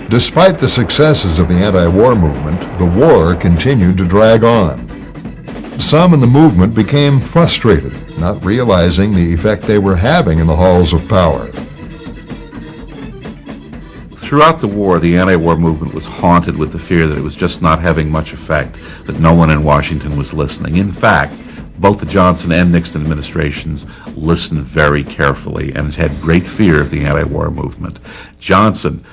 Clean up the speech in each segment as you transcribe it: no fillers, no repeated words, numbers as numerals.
Despite the successes of the anti-war movement, the war continued to drag on. Some in the movement became frustrated, not realizing the effect they were having in the halls of power. Throughout the war, the anti-war movement was haunted with the fear that it was just not having much effect, that no one in Washington was listening. In fact, both the Johnson and Nixon administrations listened very carefully and had great fear of the anti-war movement. Johnson,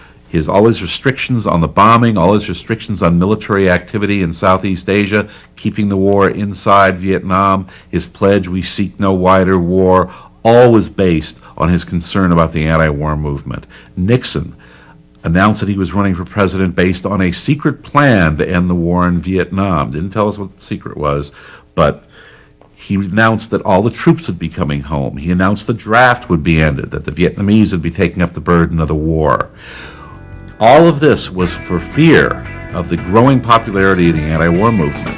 all his restrictions on the bombing, all his restrictions on military activity in Southeast Asia, keeping the war inside Vietnam, his pledge, "We seek no wider war," all was based on his concern about the anti-war movement. Nixon announced that he was running for president based on a secret plan to end the war in Vietnam. Didn't tell us what the secret was, but he announced that all the troops would be coming home. He announced the draft would be ended, that the Vietnamese would be taking up the burden of the war. All of this was for fear of the growing popularity of the anti-war movement.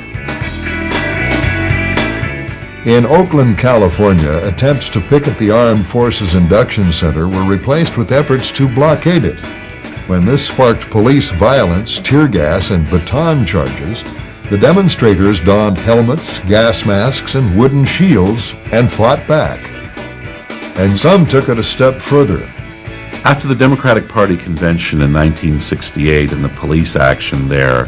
In Oakland, California, attempts to picket the Armed Forces Induction Center were replaced with efforts to blockade it. When this sparked police violence, tear gas, and baton charges, the demonstrators donned helmets, gas masks, and wooden shields and fought back. And some took it a step further. After the Democratic Party convention in 1968 and the police action there,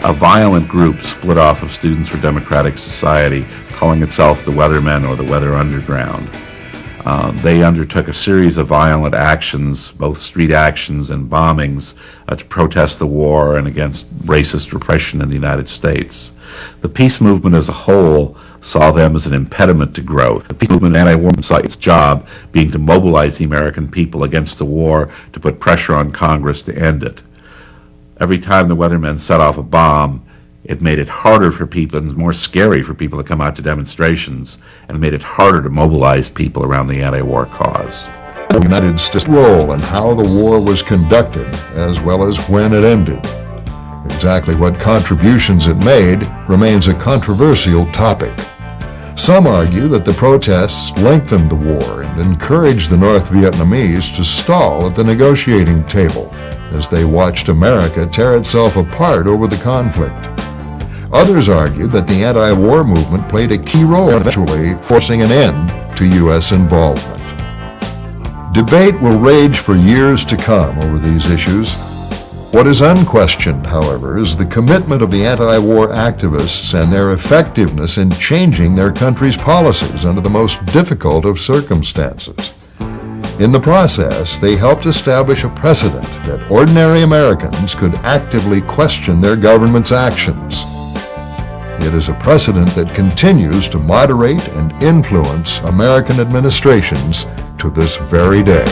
a violent group split off of Students for Democratic Society, calling itself the Weathermen or the Weather Underground. They undertook a series of violent actions, both street actions and bombings, to protest the war and against racist repression in the United States. The peace movement as a whole saw them as an impediment to growth. The peace movement and anti-war movement saw its job being to mobilize the American people against the war, to put pressure on Congress to end it. Every time the Weathermen set off a bomb, it made it harder for people and more scary for people to come out to demonstrations, and it made it harder to mobilize people around the anti-war cause. The United States' role in how the war was conducted, as well as when it ended. Exactly what contributions it made remains a controversial topic. Some argue that the protests lengthened the war and encouraged the North Vietnamese to stall at the negotiating table as they watched America tear itself apart over the conflict. Others argue that the anti-war movement played a key role in eventually forcing an end to U.S. involvement. Debate will rage for years to come over these issues. What is unquestioned, however, is the commitment of the anti-war activists and their effectiveness in changing their country's policies under the most difficult of circumstances. In the process, they helped establish a precedent that ordinary Americans could actively question their government's actions. It is a precedent that continues to moderate and influence American administrations to this very day.